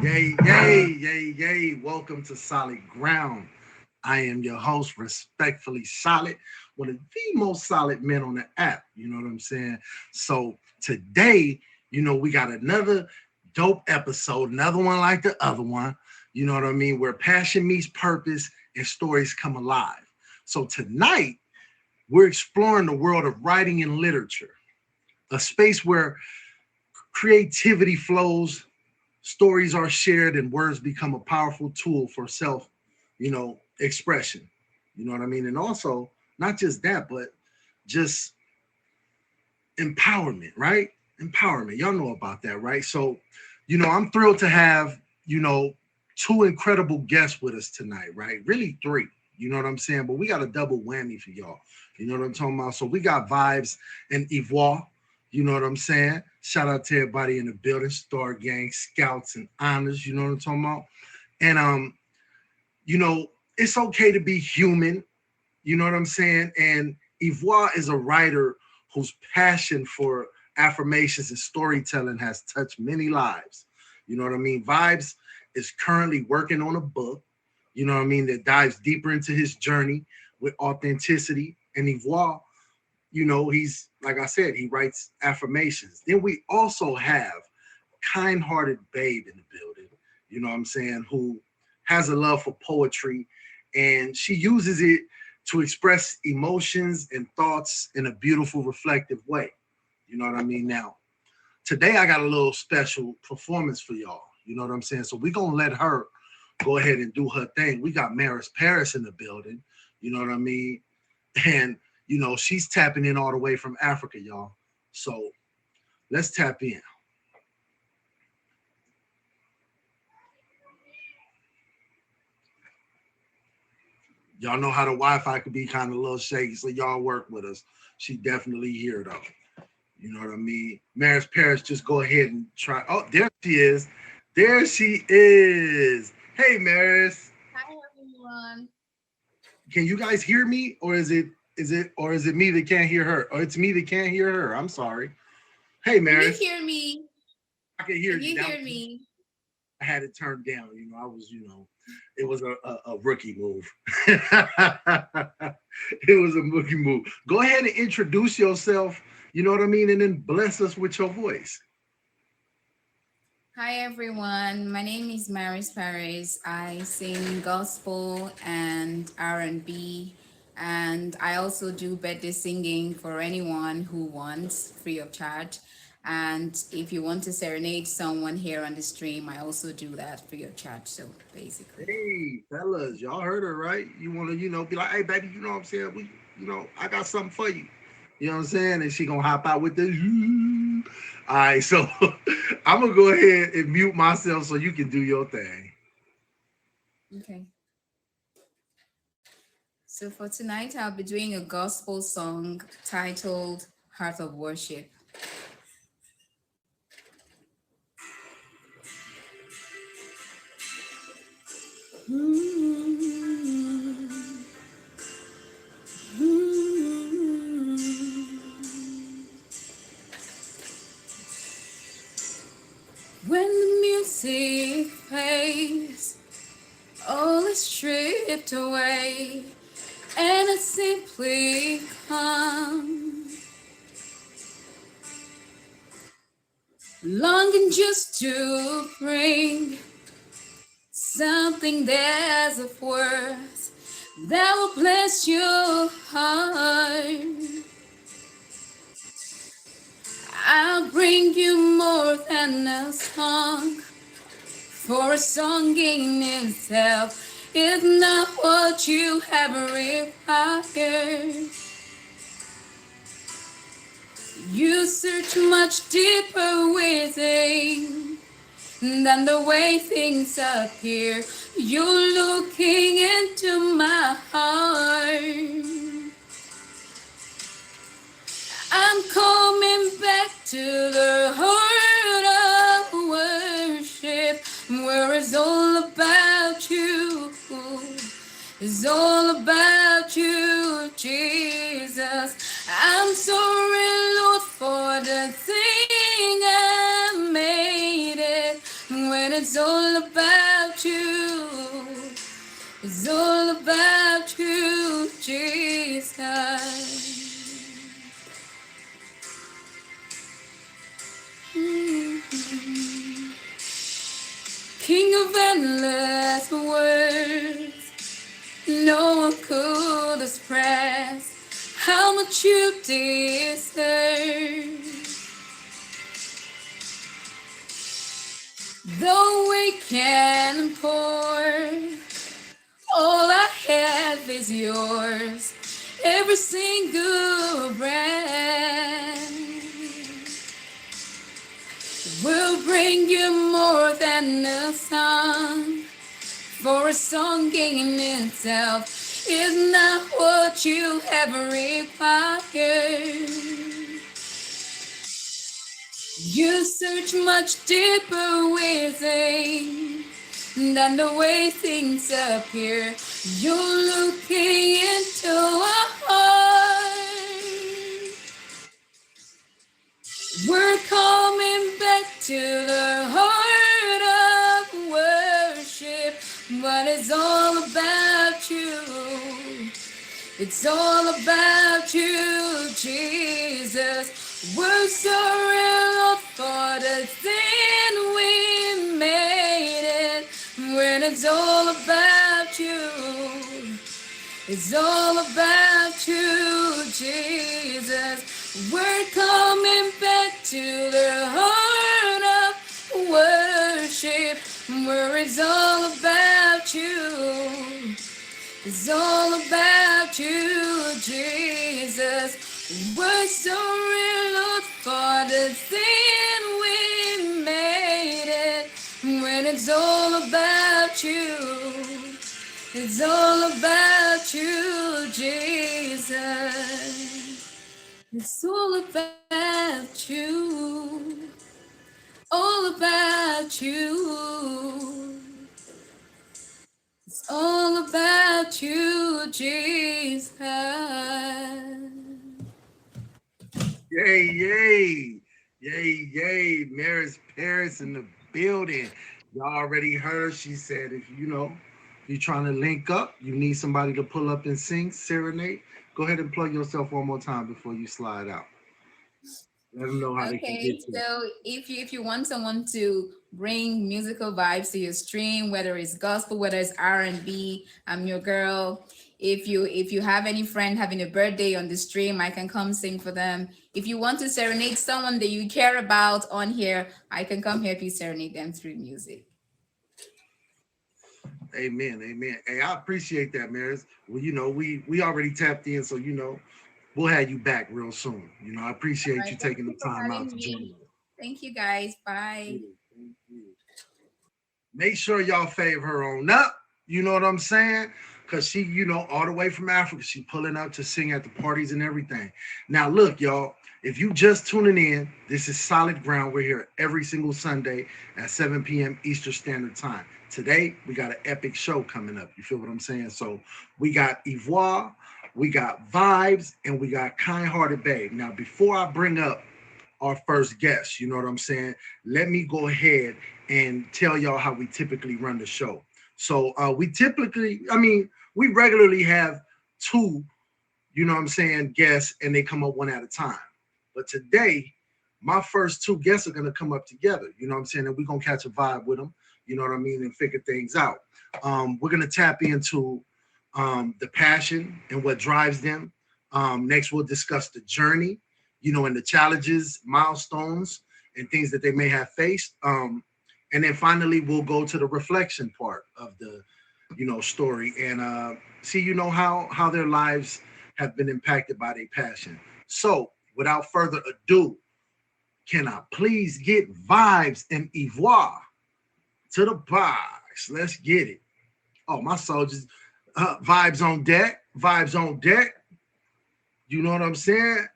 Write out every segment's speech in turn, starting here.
Yay, yay, yay, yay. Welcome to Solid Ground. I am your host, respectfully solid, one of the most solid men on the app. You know what I'm saying? So today, we got another dope episode, another one like the other one. You know what I mean? Where passion meets purpose and stories come alive. So tonight, we're exploring the world of writing and literature, a space where creativity flows, stories are shared, and words become a powerful tool for self, expression. You know what I mean? And also, not just that, but just empowerment, right? Empowerment. Y'all know about that, right? So, I'm thrilled to have, two incredible guests with us tonight, right? Really three. You know what I'm saying? But we got a double whammy for y'all. You know what I'm talking about? So we got Vibes and Ivoire. You know what I'm saying? Shout out to everybody in the building, Star Gang, Scouts, and Honors. You know what I'm talking about? And it's okay to be human. You know what I'm saying? And Ivoire is a writer whose passion for affirmations and storytelling has touched many lives. You know what I mean? Vibes is currently working on a book, you know what I mean, that dives deeper into his journey with authenticity. And Ivoire, he's, like I said, he writes affirmations. Then we also have KindHeartedBabe in the building, you know what I'm saying, who has a love for poetry, and she uses it to express emotions and thoughts in a beautiful, reflective way. You know what I mean? Now, today I got a little special performance for y'all. You know what I'm saying? So we're going to let her go ahead and do her thing. We got Maris Paris in the building. You know what I mean? And, she's tapping in all the way from Africa, y'all. So let's tap in. Y'all know how the Wi-Fi could be kind of a little shaky, so y'all work with us. She definitely here, though. You know what I mean? Maris Paris, just go ahead and try. Oh, there she is. There she is. Hey, Maris. Hi everyone. Can you guys hear me, or is it me that can't hear her? Or it's me that can't hear her. I'm sorry. Hey, Can you Maris. hear me? I can hear Can you. you hear me? I had it turned down. I was, it was a rookie move. It was a rookie move. Go ahead and introduce yourself, you know what I mean? And then bless us with your voice. Hi everyone. My name is Maris Paris. I sing gospel and R&B, and I also do birthday singing for anyone who wants, free of charge. And if you want to serenade someone here on the stream, I also do that free of charge. So basically. Hey, fellas, y'all heard her, right? You want to, be like, hey, baby, you know what I'm saying? I got something for you. You know what I'm saying? And she gonna hop out with the. All right, so I'm gonna go ahead and mute myself so you can do your thing. Okay. So for tonight, I'll be doing a gospel song titled Heart of Worship. When the music fades, all is stripped away, and I simply come, longing just to bring something that's of worth that will bless your heart. more than a song, for a song in itself is not what you have required. You search much deeper within than the way things appear. You're looking into my heart. I'm coming back to the heart of worship, where it's all about you. It's all about you, Jesus. I'm sorry, Lord, for the thing I made it, when it's all about you. It's all about you, Jesus. King of endless words, no one could express how much you deserve. Though we can pour, all I have is yours, every single breath will bring you more than a song, for a song in itself is not what you have required. You search much deeper within than the way things appear. You're looking into a heart. We're coming back to the heart of worship, but it's all about you. It's all about you, Jesus. We're sorry, Lord, for the sin we made it, when it's all about you. It's all about you, Jesus. We're coming back to the heart of worship, where it's all about you. It's all about you, Jesus. We're sorry, Lord, for the sin we made it, when it's all about you. It's all about you, Jesus. It's all about you. All about you. It's all about you, Jesus. Yay, yay, yay, yay. Maris Paris in the building. Y'all already heard. She said, if you're trying to link up, you need somebody to pull up and sing, serenade. Go ahead and plug yourself one more time before you slide out. Let them know how they can Okay, get you. so if you want someone to bring musical vibes to your stream, whether it's gospel, whether it's R&B, I'm your girl. If you have any friend having a birthday on the stream, I can come sing for them. If you want to serenade someone that you care about on here, I can come help you serenade them through music. Amen, amen. Hey, I appreciate that, Maris. Well, we already tapped in, so we'll have you back real soon. I All appreciate right, you thank taking the you for time out having to join me. us. Thank you guys. Thank Bye. you. Thank you. Make sure y'all fave her on up. You know what I'm saying? Cause she, all the way from Africa, she pulling up to sing at the parties and everything. Now, look, y'all, if you just tuning in, this is solid ground. We're here every single Sunday at 7 p.m. Eastern Standard Time. Today, we got an epic show coming up. You feel what I'm saying? So we got Ivoire, we got Vibes, and we got Kind-Hearted Babe. Now, before I bring up our first guest, you know what I'm saying? Let me go ahead and tell y'all how we typically run the show. So we regularly have two, you know what I'm saying, guests, and they come up one at a time. But today, my first two guests are gonna come up together, you know what I'm saying, and we're gonna catch a vibe with them, you know what I mean, and figure things out. We're gonna tap into the passion and what drives them. Next, we'll discuss the journey, and the challenges, milestones, and things that they may have faced. And then finally, we'll go to the reflection part of the, story and see, how their lives have been impacted by their passion. So, without further ado, can I please get Vibes and Ivoire to the box? Let's get it. Oh, my soldiers, vibes on deck, vibes on deck. You know what I'm saying?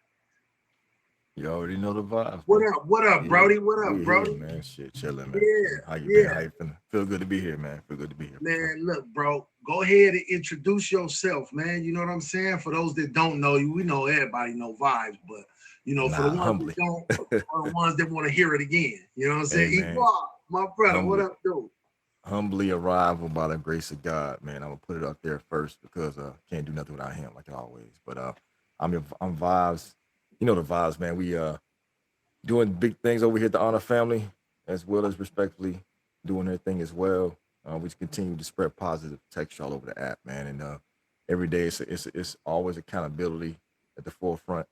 You already know the vibes, What man. up? What up, Yeah, Brody? What up, we here, Brody? man. Shit, chilling, man. Yeah, Chilling. How you been? yeah. How you feeling? Feel good to be here, man. Feel good to be here for sure. Man, look, bro, go ahead and introduce yourself, man. You know what I'm saying? For those that don't know you, we know everybody know Vibes, but for the Nah, ones that humbly. don't, for the ones that want to hear it again, you know what I'm Hey, saying? man. Ivoire, my brother, what Humbly, up, dude? humbly arrival by the grace of God, man. I'm gonna put it up there first because can't do nothing without him, like always. But I'm vibes. You know the vibes, man. We doing big things over here at the Honor family, as well as respectfully doing their thing as well. We just continue to spread positive texture all over the app, man. And every day it's always accountability at the forefront,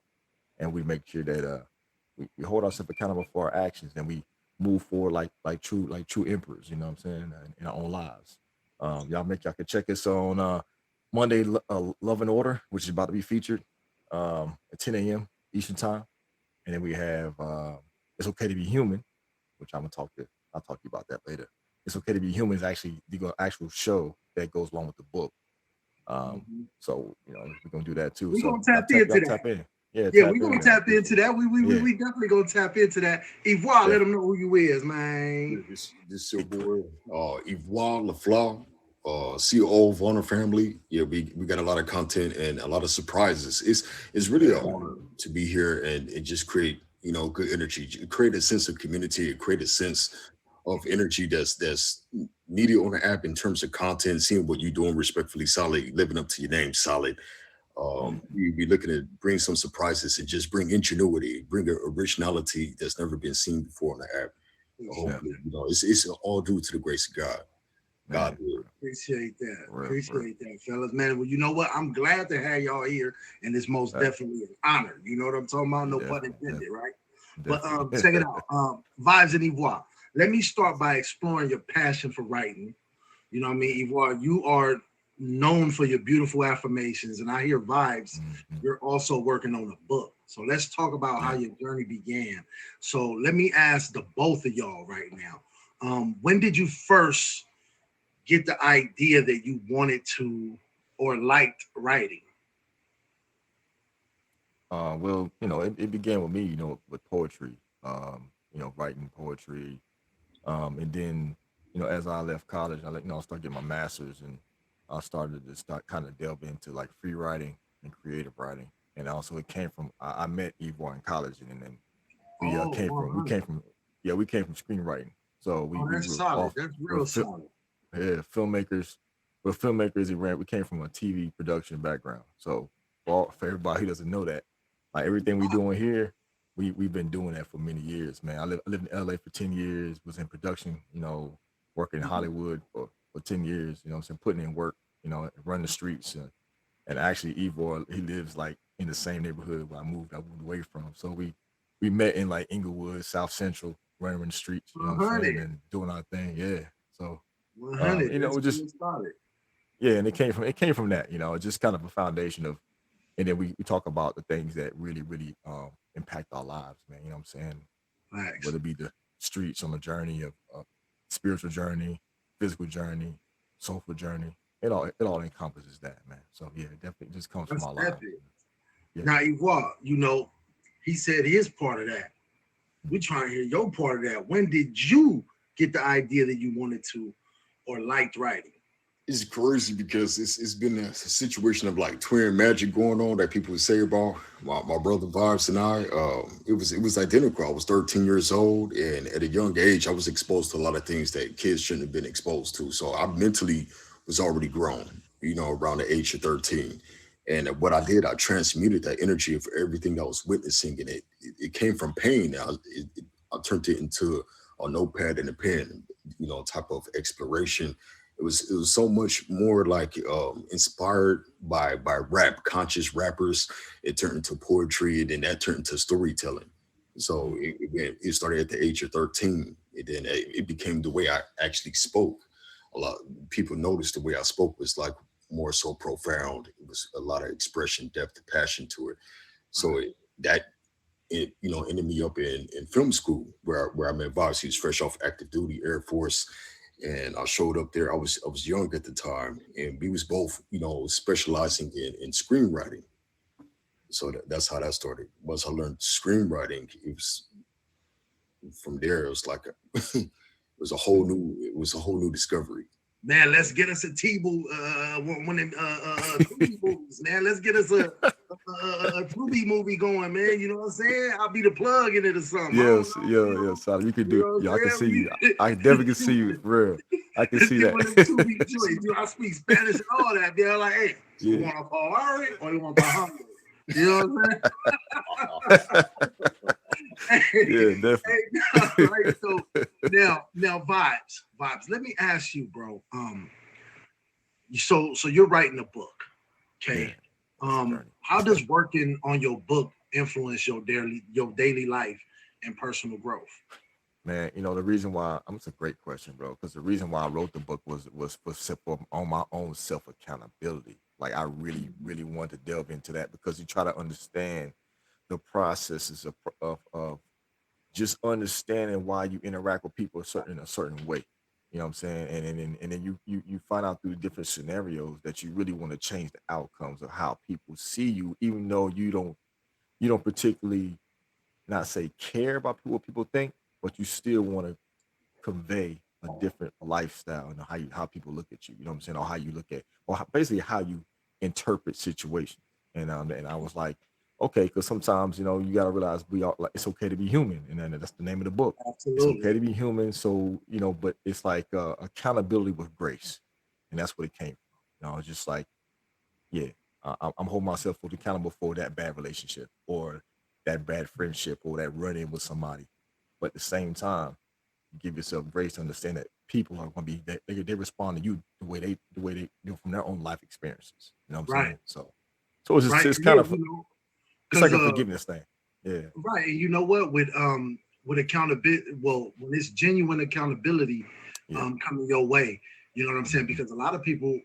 and we make sure that we hold ourselves accountable for our actions, and we move forward like true emperors. You know what I'm saying? In our own lives. Y'all can check us on Monday, Love and Order, which is about to be featured at 10 a.m. Eastern time. And then we have It's Okay to Be Human, which I'll talk to you about that later. It's Okay to Be Human is actually the actual show that goes along with the book. Um, Mhm. so we're gonna do that too. We're So gonna tap into y'all that. tap in. Yeah, Yeah, tap we're in, gonna man. tap into that. Yeah, We definitely gonna tap into that. Ivoire, let them definitely. know who you is, Yeah, man. this your Big cl- boy, Ivoire LaFleur, CEO of Honor Family. Yeah, we got a lot of content and a lot of surprises. It's really an Yeah. honor to be here and just create, good energy, create a sense of community, create a sense of energy that's needed on the app in terms of content, seeing what you're doing respectfully solid, living up to your name solid. Mhm. We looking to bring some surprises and just bring ingenuity, bring a originality that's never been seen before on the app. Appreciate Hopefully, Definitely, that. it's all due to the grace of God. God man. did. Appreciate that. For real, for real. Appreciate that, fellas. Man, well, you know what? I'm glad to have y'all here, and it's most Hey, definitely an honor. You know what I'm talking about? No pun definitely, intended, right? But definitely. check it out. Vibes and Ivoire. Let me start by exploring your passion for writing. You know what I mean? Ivoire, you are known for your beautiful affirmations, and I hear Vibes, Mhm. you're also working on a book. So let's talk about how Yeah. your journey began. So let me ask the both of y'all right now. When did you first get the idea that you wanted to or liked writing? Well, it began with me, with poetry. Writing poetry. And then, as I left college, I started getting my master's, and I started to start kind of delve into like free writing and creative writing. And also, it came from I met Ivoire in college, and then Oh, we 100. came from yeah we came from screenwriting. So Oh, we that's were solid. off That's we're real solid. yeah, filmmakers. We're filmmakers. We came from a TV production background. So for everybody who doesn't know that, like everything we doing here, we've been doing that for many years, man. I lived in LA for 10 years. Was in production, working in Mhm. Hollywood for 10 years. You know, what I'm saying, putting in work. Run the streets. And actually, Ivor, he lives like in the same neighborhood where I moved away from. So we met in like Inglewood, South Central, running the streets. You know what I'm saying, 100. and doing our thing. Yeah. So 100. That's just real solid. yeah, and it came from that, just kind of a foundation of, and then we talk about the things that really really impact our lives, man. You know what I'm saying? Facts. Whether it be the streets on the journey of spiritual journey, physical journey, soulful journey, it all encompasses that, man. So yeah, it definitely just comes from That's our lives. epic. Yeah. Now, Ivoire, he said his part of that. We trying to hear your part of that. When did you get the idea that you wanted to or liked writing? It's crazy because it's been a situation of like twin magic going on that people would say about my brother Vibes and I. It was identical. I was 13 years old, and at a young age, I was exposed to a lot of things that kids shouldn't have been exposed to. So I mentally was already grown, around the age of 13. And what I did, I transmuted that energy of everything that I was witnessing, and it came from pain. I turned it into a notepad and a pen, type of exploration. It was so much more like inspired by rap, conscious rappers. It turned into poetry, and then that turned into storytelling. So it started at the age of 13. And then it became the way I actually spoke. A lot people noticed the way I spoke was like more so profound. It was a lot of expression, depth, and passion to it. So it ended me up in film school where I met Voss. He was fresh off active duty Air Force, and I showed up there. I was young at the time, and we was both specializing in screenwriting. So that's how that started. Once I learned screenwriting, it was from there. It was like it was a whole new discovery. Man, let's get us a one of them Tubi movies, man. Let's get us a Tubi movie going, man. You know what I'm saying? I'll be the plug in it or something. Yes, yeah, Sally. You could do. Yeah, I can see you. I definitely can see you, for real. I can see that. One of them Tubi joints. I speak Spanish and all that. They're like, hey, you want to Ferrari or you want Bahamas? You know what I'm saying? Yeah, definitely. Right, so now vibes. Let me ask you, bro. So you're writing a book, okay? How does working on your book influence your daily life and personal growth? Man, the reason why it's a great question, bro. Because the reason why I wrote the book was for on my own self accountability. Like I really, really wanted to delve into that because you try to understand the processes of just understanding why you interact with people in a certain way. You know what I'm saying? And then you find out through different scenarios that you really want to change the outcomes of how people see you, even though you don't particularly not say care about what people think, but you still want to convey a different lifestyle and how people look at you. You know what I'm saying? Or how you look at, basically how you interpret situations. And I was like, okay, because sometimes you got to realize we are like it's okay to be human, and then that's the name of the book. Absolutely. It's okay to be human. So but it's like accountability with grace, and that's what it came from. It's just like, yeah, I'm holding myself accountable for that bad relationship or that bad friendship or that run-in with somebody, but at the same time, give yourself grace to understand that people are going to be they respond to you the way they from their own life experiences. You know what I'm saying? So it's just it's kind of it's like a forgiveness thing. Yeah. Right. And you know what? With accountability, well, when it's genuine accountability coming your way, you know what I'm saying? Because a lot of people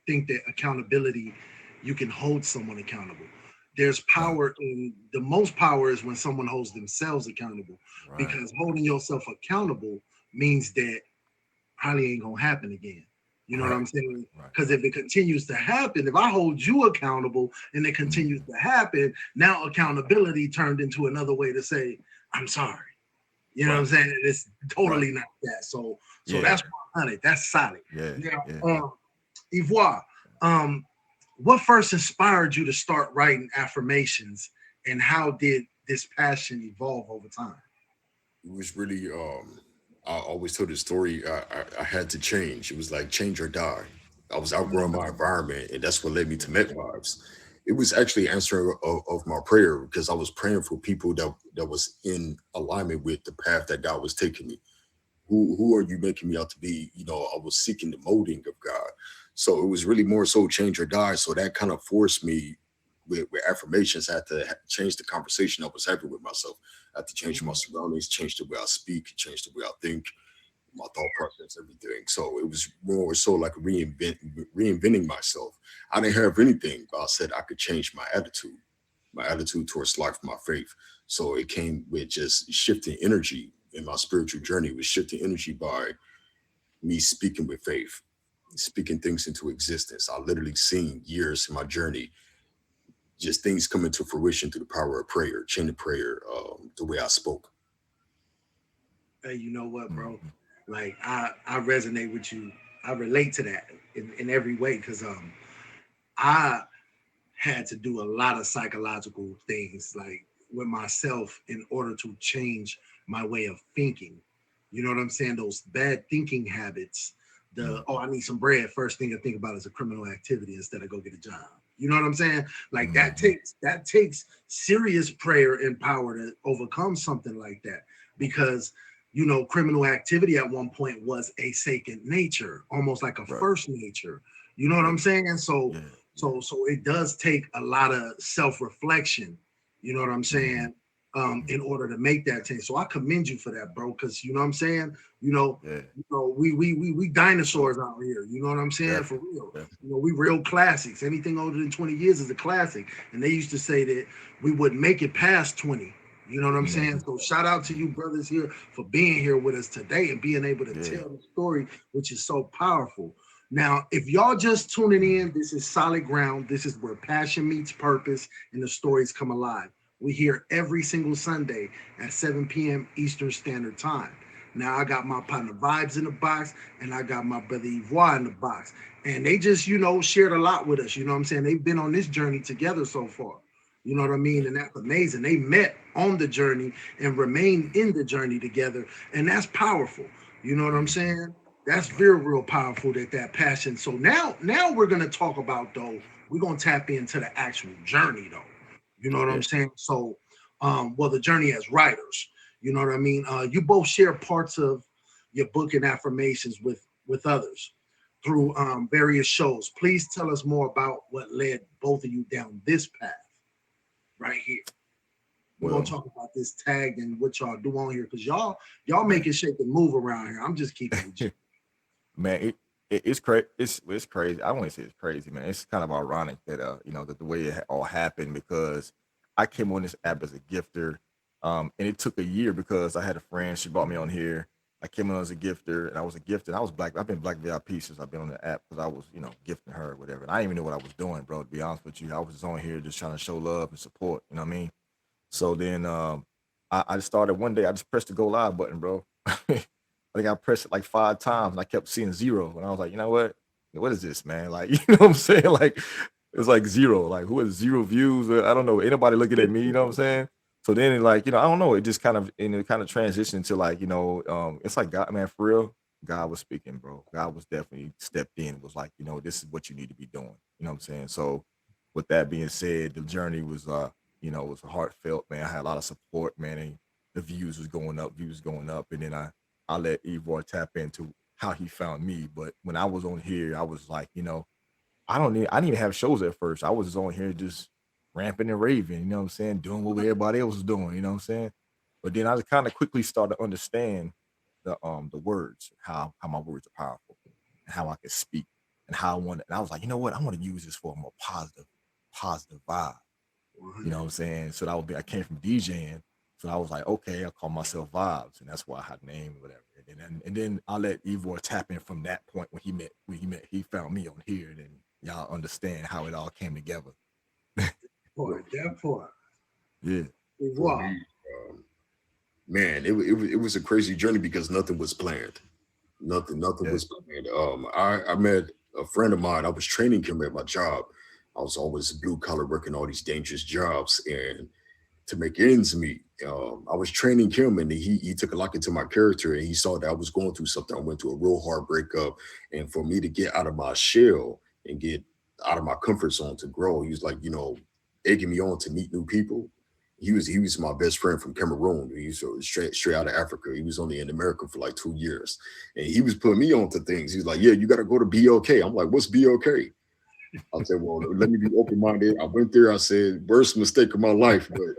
think that accountability, you can hold someone accountable. There's power in the most power is when someone holds themselves accountable. Right. Because holding yourself accountable means that probably ain't gonna happen again. You know what I'm saying? Because if it continues to happen, if I hold you accountable and it continues to happen, now accountability turned into another way to say, I'm sorry. You know what I'm saying? It's totally not that. So that's 100. That's solid. Now, Ivoire, what first inspired you to start writing affirmations, and how did this passion evolve over time? It was really I always told the story. I had to change. It was like change or die. I was outgrowing my environment, and that's what led me to Met Vibes. It was actually answering of my prayer because I was praying for people that was in alignment with the path that God was taking me. Who are you making me out to be? I was seeking the molding of God. So it was really more so change or die. So that kind of forced me with affirmations. I had to change the conversation I was having with myself. I had to change my surroundings, change the way I speak, change the way I think, my thought process, everything. So it was more so like reinventing myself. I didn't have anything, but I said I could change my attitude towards life, my faith. So it came with just shifting energy in my spiritual journey. It was shifting energy by me speaking with faith, speaking things into existence. I literally seen years in my journey, just things coming to fruition through the power of prayer, chain of prayer, the way I spoke. Hey, you know what, bro? Like I resonate with you. I relate to that in every way because I had to do a lot of psychological things like with myself in order to change my way of thinking. You know what I'm saying? Those bad thinking habits. I need some bread. First thing I think about is a criminal activity instead of go get a job. You know what I'm saying? Like that takes serious prayer and power to overcome something like that because criminal activity at one point was a second nature, almost like a first nature. You know what I'm saying? And so it does take a lot of self-reflection. You know what I'm saying? in order to make that change. So I commend you for that, bro. Because you know what I'm saying. Yeah, We dinosaurs out here. You know what I'm saying? For definitely, real. definitely. We real classics. Anything older than 20 years is a classic. And they used to say that we wouldn't make it past 20. You know what I'm saying? So shout out to you brothers here for being here with us today and being able to Yeah, tell the story, which is so powerful. Now, if y'all just tuning in, this is solid ground. This is where passion meets purpose and the stories come alive. We here every single Sunday at 7 p.m. Eastern Standard Time. Now I got my partner Vibes in the box and I got my brother Ivoire in the box. And they just, shared a lot with us. You know what I'm saying? They've been on this journey together so far. You know what I mean? And that's amazing. They met on the journey and remained in the journey together. And that's powerful. You know what I'm saying? That's very real powerful that passion. So now we're gonna talk about though, we're gonna tap into the actual journey though. You know what yeah. I'm saying? So the journey as writers, you know what I mean? You both share parts of your book and affirmations with others through various shows. Please tell us more about what led both of you down this path right here. We're gonna Well, talk about this tag and what y'all do on here because y'all make it shake and move around here. I'm just keeping it with you. man, it's crazy. It's crazy. I won't say it's crazy, man. It's kind of ironic that that the way it all happened because I came on this app as a gifter, and it took a year because I had a friend. She brought me on here. I came on as a gifter, and I was a gifter. And I was black. I've been black VIP since I've been on the app because I was, gifting her or whatever. And I didn't even know what I was doing, bro. To be honest with you, I was just on here just trying to show love and support. You know what I mean? So then I just started one day. I just pressed the go live button, bro. I think I pressed it like 5 times and I kept seeing zero. And I was like, you know what is this, man? Like, you know what I'm saying? Like, it's like zero. Like, who has 0 views? I don't know. Ain't nobody looking at me, you know what I'm saying? So then it like, I don't know. It just kind of transitioned to like, it's like God, man, for real. God was speaking, bro. God was definitely stepped in, was like, this is what you need to be doing. You know what I'm saying? So with that being said, the journey was was heartfelt, man. I had a lot of support, man, and the views was going up, and then I let Ivoire tap into how he found me. But when I was on here, I was like, I didn't even have shows at first. I was just on here just ramping and raving, you know what I'm saying? Doing what everybody else was doing, you know what I'm saying? But then I just kind of quickly started to understand the words, how my words are powerful and how I can speak and how I want it. And I was like, you know what? I want to use this for a more positive vibe. You know what I'm saying? So that would be I came from DJing. So I was like, okay, I call myself Vibes, and that's why I had the name or whatever. And then I let Ivor tap in from that point when he found me on here, and then y'all understand how it all came together. That part. Yeah. For Wow. me, man, it was a crazy journey because nothing was planned. Nothing Yeah. was planned. I met a friend of mine. I was training him at my job. I was always blue collar working all these dangerous jobs and to make ends meet. I was training him and he took a look into my character and he saw that I was going through something. I went through a real hard breakup. And for me to get out of my shell and get out of my comfort zone to grow, he was like, egging me on to meet new people. He was my best friend from Cameroon. He was straight out of Africa. He was only in America for like 2 years. And he was putting me on to things. He was like, yeah, you got to go to BOK. I'm like, what's BOK? I said, well, let me be open-minded. I went there. I said, worst mistake of my life. But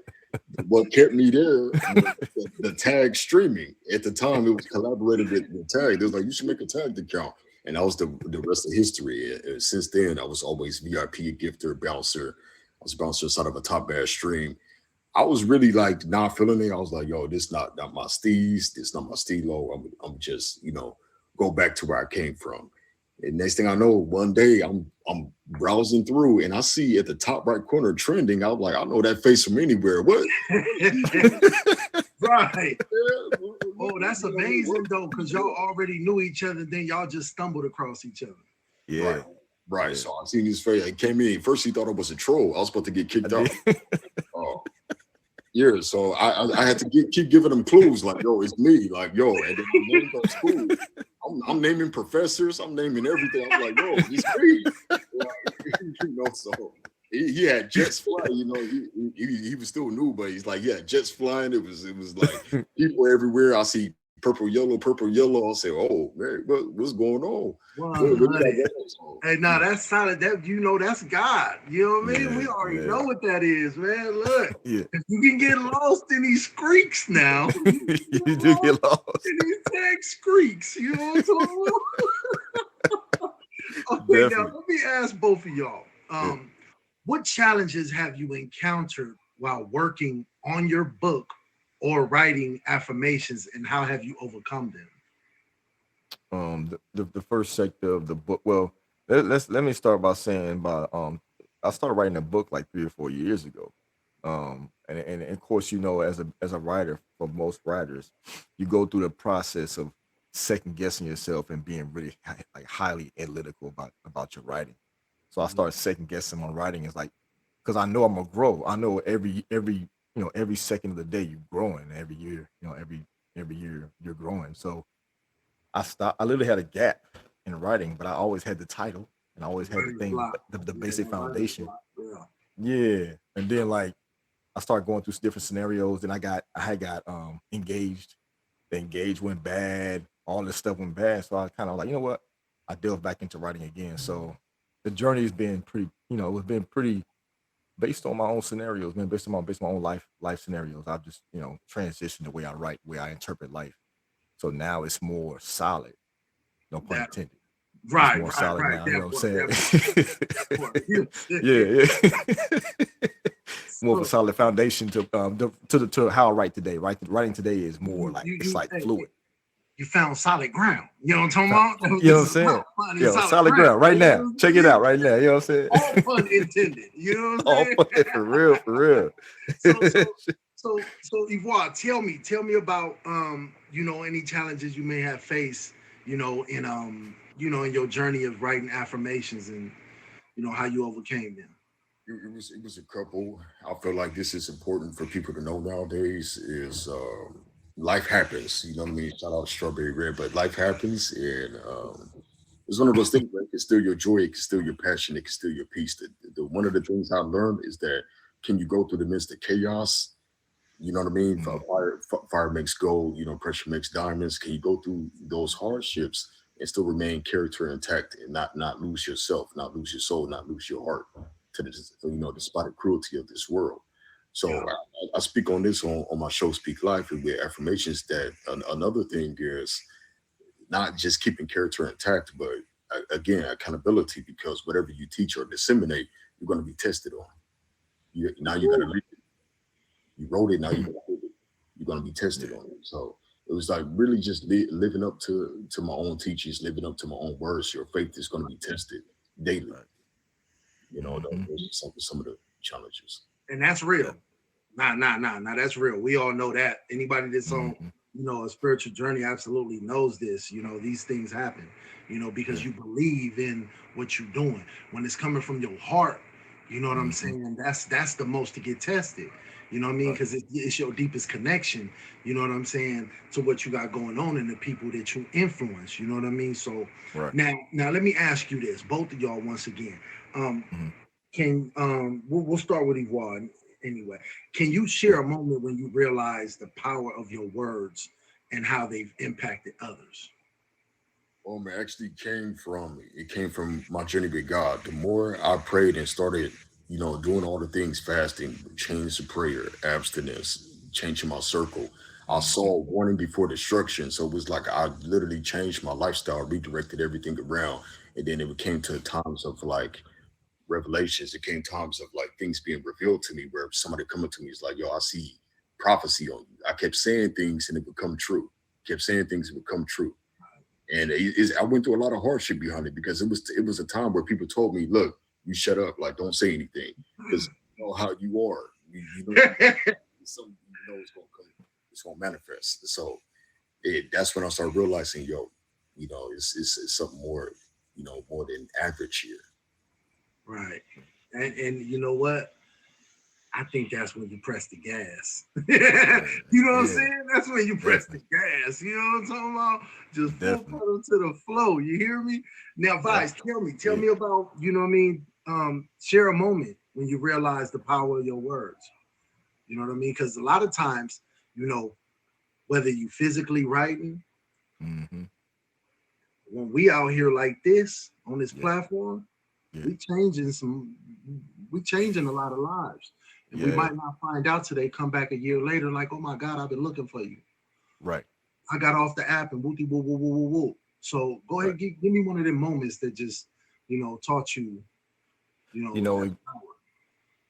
what kept me there was the tag streaming. At the time, it was collaborated with tag. They was like, you should make a tag account. And that was the rest of history. Since then, I was always VIP, gifter, bouncer. I was a bouncer inside of a top bass stream. I was really like not feeling it. I was like, yo, this not my steez. This not my stilo. I'm just, go back to where I came from. And next thing I know, one day I'm browsing through and I see at the top right corner trending. I was like, I know that face from anywhere. What? Right. Oh, that's amazing though, because y'all already knew each other. Then y'all just stumbled across each other. Yeah. Right. Yeah. So I seen his face. I came in. First, he thought I was a troll. I was about to get kicked out. Yeah, so I had to keep giving them clues like, yo, it's me. Like, yo, and then my name goes school. I'm naming professors. I'm naming everything. I'm like, yo, it's me. Like, so he had jets fly. He was still new, but he's like, yeah, jets flying. It was like people everywhere. I see purple, yellow. I'll say, oh man, what's going on? What you 100. got going on? Hey, no, that's solid. That that's God. You know what I mean? We Yeah, already yeah. know what that is, man. Look, Yeah. if you can get lost in these creeks now, You do get lost. in these tag creeks. You know what I'm talking about? Okay, now Definitely. let me ask both of y'all. Yeah. What challenges have you encountered while working on your book or writing affirmations, and how have you overcome them? The first sector of the book. Well, let me start by saying I started writing a book like 3 or 4 years ago. And of course, as a writer, for most writers, you go through the process of second guessing yourself and being really like highly analytical about your writing. So I started second guessing my writing. Is like, because I know I'm gonna grow. I know every second of the day you're growing. Every year, every year you're growing. So I literally had a gap in writing, but I always had the title and I always had the Writer's thing, block. the Yeah, basic that writer's foundation. block. Yeah. Yeah. And then like I started going through different scenarios, and I had got engaged. The engage went bad, all this stuff went bad. So I kind of like, you know what? I delved back into writing again. So the journey has been pretty, it's been pretty based on my own scenarios, man, based on my own life scenarios. I've just, transitioned the way I write, the way I interpret life. So now it's more solid. No pun That intended. It's right, more right, solid right. now. You know That what I'm part, saying? that part. Yeah. Yeah. More of a So solid foundation to how I write today. Writing today is more like it's you like hey, fluid. you found solid ground. You know what I'm talking about? You know what This I'm is saying? about finding Yo, solid solid ground. ground right You know now. what I'm Check it saying? out right now. You know what I'm saying? All pun intended. You know what I'm All saying? put it for real, for real. So Ivoire, tell me about any challenges you may have faced, in your journey of writing affirmations, and how you overcame them. It was a couple. I feel like this is important for people to know nowadays. Is life happens. You know what I mean? Shout out Strawberry Red, but life happens, and it's one of those things that can steal your joy, it can steal your passion, it can steal your peace. One of the things I learned is that can you go through the midst of chaos? You know what I mean? Mhm. Fire makes gold. Pressure makes diamonds. Can you go through those hardships and still remain character intact and not lose yourself, not lose your soul, not lose your heart to the despotic cruelty of this world? So Yeah, I speak on this on my show, Speak Life, and with affirmations. That another thing is not just keeping character intact, but again accountability, because whatever you teach or disseminate, you're going to be tested on. Now you got to live it. You wrote it. Now you got to live it. You're going to be tested Yeah. on it. So it was like really just living up to my own teachings, living up to my own words. Your faith is going to be tested daily. Right. Those Mhm. are some of the challenges. and that's Yeah. real. Nah. That's real. We all know that. Anybody that's on, Mhm. a spiritual journey absolutely knows this. These things happen, because Yeah. you believe in what you're doing. When it's coming from your heart, you know what I'm Mhm. saying? That's the most to get tested. You know what I mean? Right. Because it's your deepest connection, you know what I'm saying, to what you got going on and the people that you influence. You know what I mean? So Right. now let me ask you this, both of y'all, once again. Um, Mhm. can we'll start with Ivoire anyway. Can you Yeah. share a moment when you realized the power of your words and how they've impacted others? Actually came from my journey with God. The more I prayed and started, doing all the things, fasting, change the prayer, abstinence, changing my circle, I saw warning before destruction. So it was like I literally changed my lifestyle, redirected everything around. And then it came to times of like revelations. It came times of like things being revealed to me where somebody coming to me is like, yo, I see prophecy on you. I kept saying things and it would come true. Kept saying things and it would come true. And I went through a lot of hardship behind it, because it was a time where people told me, "Look, you shut up, like don't say anything, because you know how you are. You know something it's gonna come, it's gonna manifest." So that's when I started realizing, yo, it's something more, more than average here. Right. And you know what? I think that's when you press the gas. Yeah. You know what I'm Yeah. saying? That's when you press the Definitely. gas. You know what I'm talking about? Just full Definitely. pedal to the flow. You hear me? Now, Yep. Vice, tell Yeah. me about, share a moment when you realize the power of your words. You know what I mean? Because a lot of times, you know, whether you physically writing, Mm-hmm. when we out here like this on this Yeah. platform, Yeah. we changing a lot of lives. And we Yeah. might not find out today, come back a year later, like, oh my God, I've been looking for you. Right. I got off the app and wooty woo woo woo woo woo. So go ahead, Right. give me one of them moments that just, taught you, You know, that power.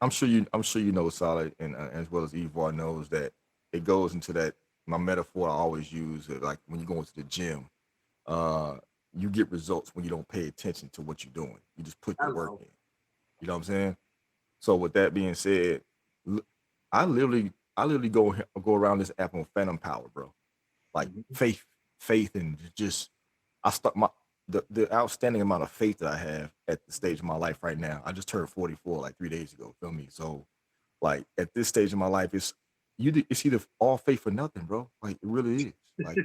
I'm sure you know, Solid, and as well as Ivoire knows that it goes into that my metaphor I always use, like when you go into the gym, uh, you get results when you don't pay attention to what you're doing. You just put the work Hello. in. You know what I'm saying? So with that being said, l- I literally go around this app on phantom power, bro. Like Mhm. faith, and just I start the outstanding amount of faith that I have at the stage of my life right now. I just turned 44 like 3 days ago. Feel me? So like at this stage of my life, it's either all faith or nothing, bro. Like it really is. Like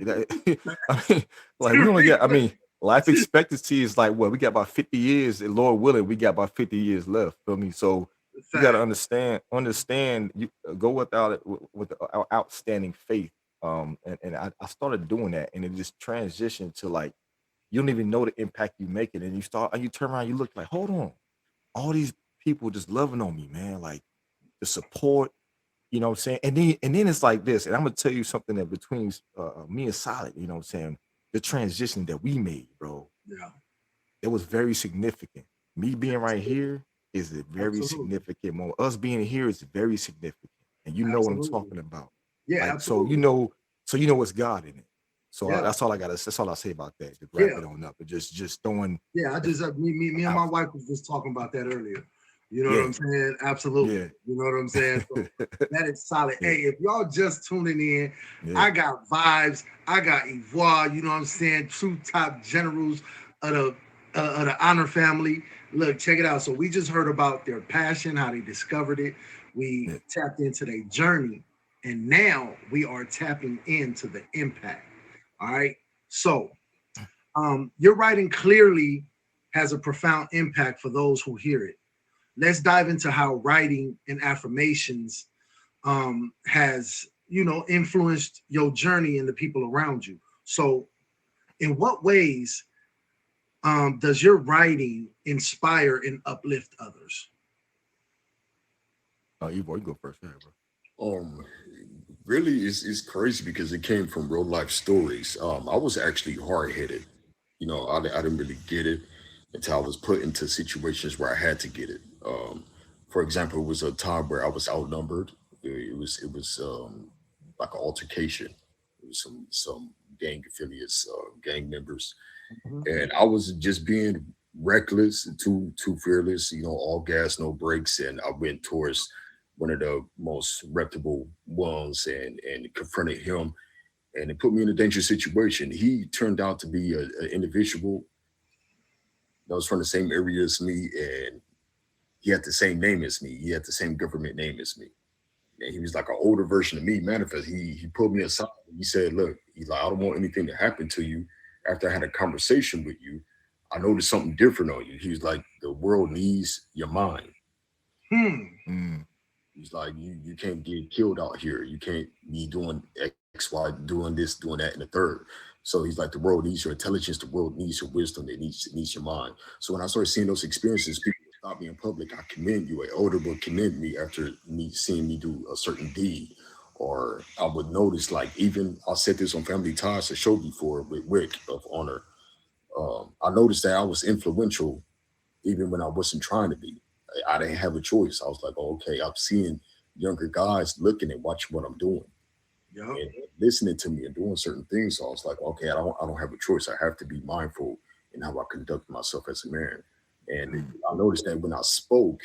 I mean, like we only get. I mean, life expectancy is like what we got about 50 years, and Lord willing, we got about 50 years left. Feel me? So you got to Fact. understand. You go without it with the outstanding faith. And I started doing that, and it just transitioned to like you don't even know the impact you making, and you turn around, you look like, hold on, all these people just loving on me, man, like the support, you know what I'm saying? And then it's like this, and I'm gonna tell you something that between me and Solid, you know what I'm saying, the transition that we made, bro, Yeah. it was very significant. Me being right Absolutely. here is a very Absolutely. significant moment. Us being here is very significant. And you know what I'm Absolutely. talking about. Yeah, Like, absolutely. so you know it's God in it. So Yeah. that's all I say about that. To wrap Yeah. it on up and just throwing Yeah. I the just me and out. my wife was just talking about that earlier. You know what Yeah, I'm saying? Absolutely. yeah. You know what I'm saying? So that is solid. Yeah, Hey, if y'all just tuning in, yeah. I got vibes. I got Ivoire. You know what I'm saying? Two top generals of the honor family. Look, check it out. So we just heard about their passion, how they discovered it. We Yeah. tapped into their journey, and now we are tapping into the impact. All right. So your writing clearly has a profound impact for those who hear it. Let's dive into how writing and affirmations has influenced your journey and the people around you. So, in what ways does your writing inspire and uplift others? Ivor, you go first. Yeah, bro. Um, really, it's crazy because it came from real life stories. I was actually hard headed. I didn't really get it until I was put into situations where I had to get it. For example, it was a time where I was outnumbered. It was like an altercation. It was some gang affiliates, gang members, Mhm. and I was just being reckless, too fearless. All gas, no brakes, and I went towards one of the most reputable ones and confronted him, and it put me in a dangerous situation. He turned out to be an individual that was from the same area as me, and he had the same name as me. He had the same government name as me. And he was like an older version of me. Manifest. He pulled me aside. He said, "Look, he's like, I don't want anything to happen to you. After I had a conversation with you, I noticed something different on you." He was like, "The world needs your mind." Hmm. Mm, He's like, "You can't get killed out here. You can't be doing X, Y, doing this, doing that, and the third." So he's like, "The world needs your intelligence. The world needs your wisdom. It needs your mind." So when I started seeing those experiences, people would stop me in public. "I commend you." An elder would commend me after me seeing me do a certain deed. Or I would notice, like, even I said this on Family Ties, a show before with Rick of Honor. I noticed that I was influential even when I wasn't trying to be. I didn't have a choice. I was like, oh, okay, I'm seeing younger guys looking and watching what I'm doing Yep. and listening to me and doing certain things. So I was like, okay, I don't have a choice. I have to be mindful in how I conduct myself as a man. And mm, I noticed that when I spoke,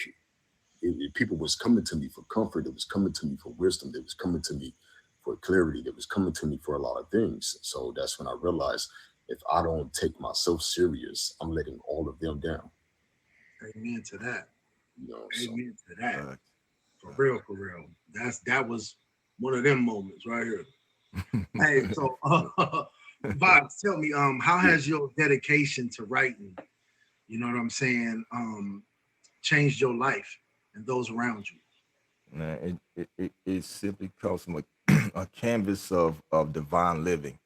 people was coming to me for comfort. It was coming to me for wisdom. It was coming to me for clarity. It was coming to me for a lot of things. So that's when I realized if I don't take myself serious, I'm letting all of them down. Amen to that. So Amen to that. facts, For facts. real, for real. That was one of them moments right here. Hey, so Vibes, tell me, how Yeah, has your dedication to writing, you know what I'm saying, changed your life and those around you? man. It simply comes from a canvas of divine living.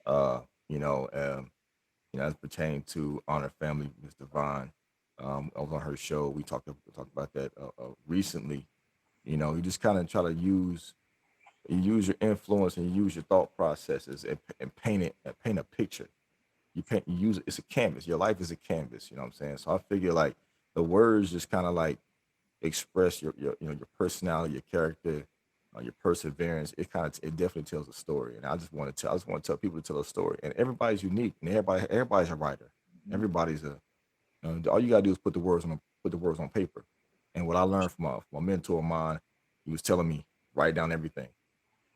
Uh, you know, as pertaining to Honor Family, Miss Divine. I was on her show. We talked about that recently. You just kind of try to use your influence and use your thought processes and paint a picture. You use it. It's a canvas. Your life is a canvas. You know what I'm saying? So I figure like the words just kind of like express your personality, your character, your perseverance. It definitely tells a story. And I just want to tell people to tell a story. And everybody's unique, and everybody's a writer. Everybody's a all you gotta do is put the words on paper. And what I learned from my mentor of mine, he was telling me write down everything.